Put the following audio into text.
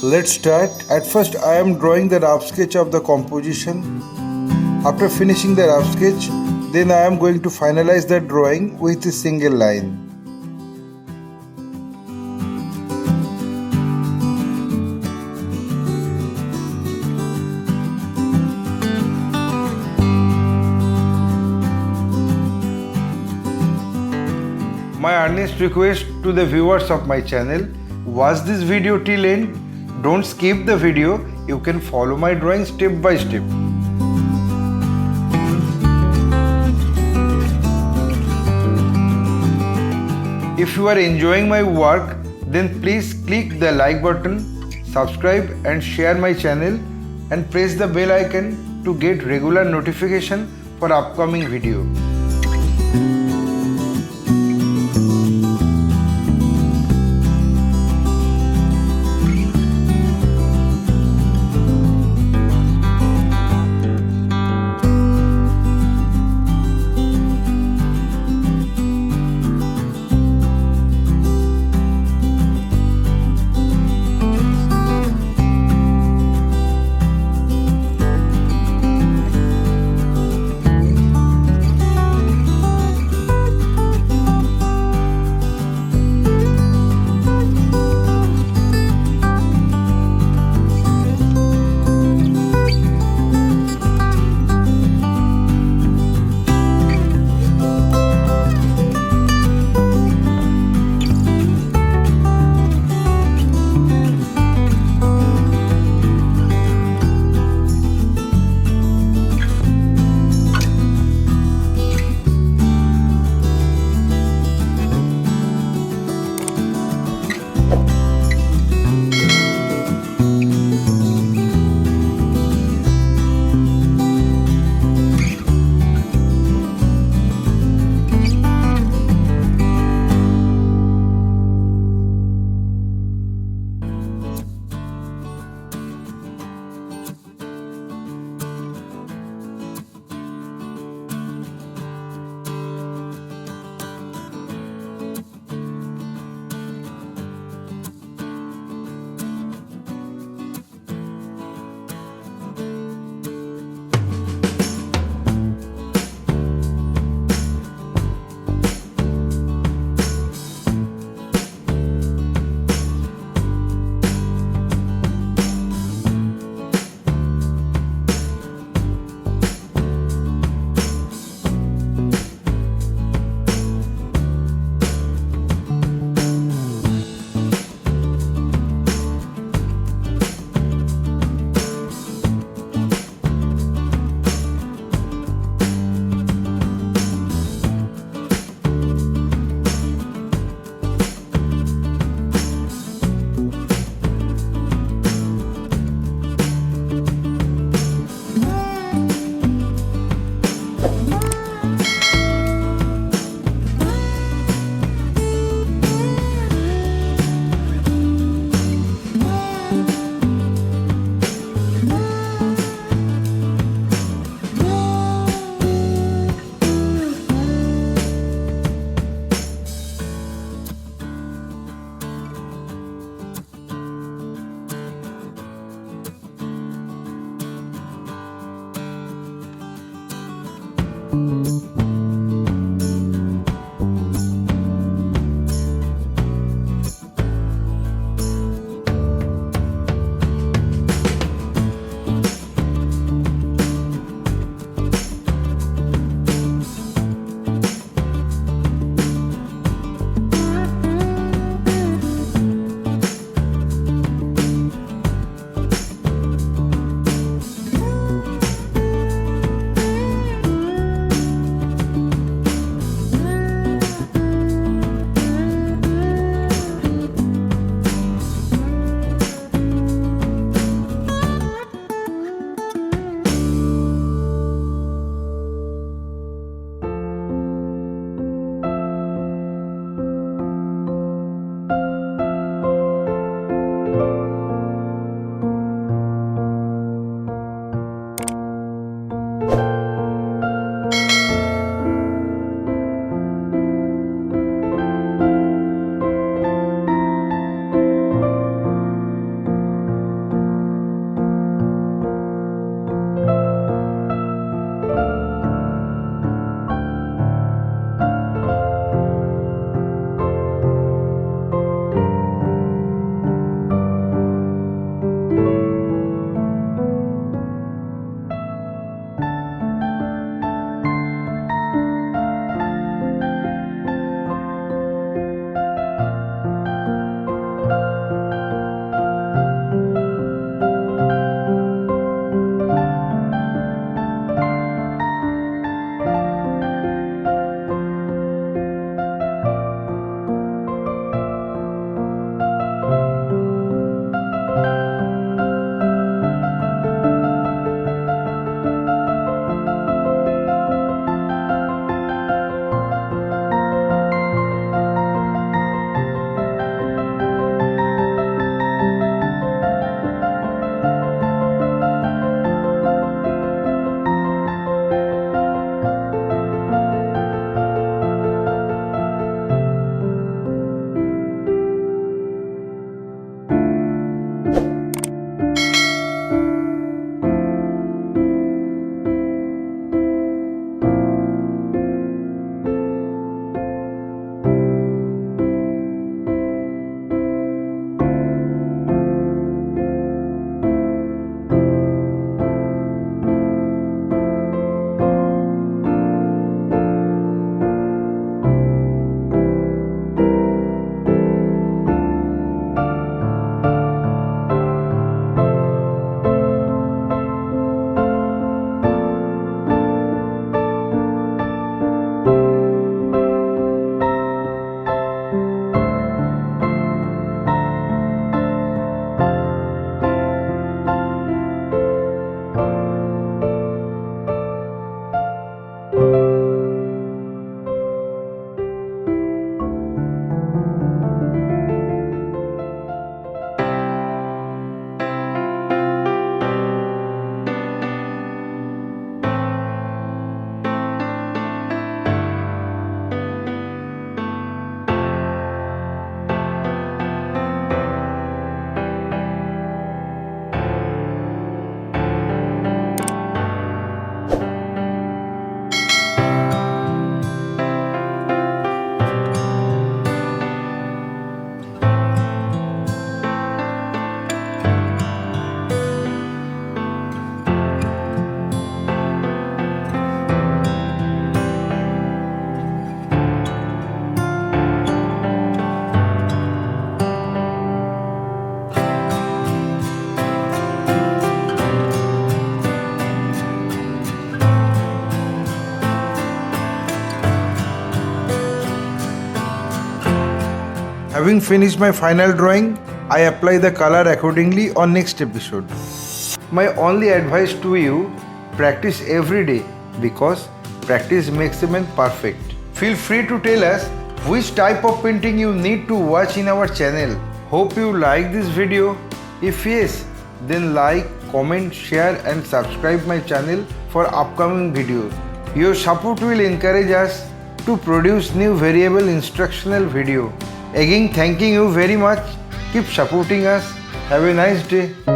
Let's start. At first I am drawing the rough sketch of the composition. After finishing the rough sketch, then I am going to finalize the drawing with a single line. My earnest request to the viewers of my channel, watch this video till end. Don't skip the video. You can follow my drawing step by step. If you are enjoying my work, then please click the like button, subscribe and share my channel and press the bell icon to get regular notification for upcoming video. Having finished my final drawing, I apply the color accordingly on next episode. My only advice to you, practice every day because practice makes a man perfect. Feel free to tell us which type of painting you need to watch in our channel. Hope you like this video. If yes, then like, comment, share and subscribe my channel for upcoming videos. Your support will encourage us to produce new variable instructional video. Again, thanking you very much. Keep supporting us. Have a nice day.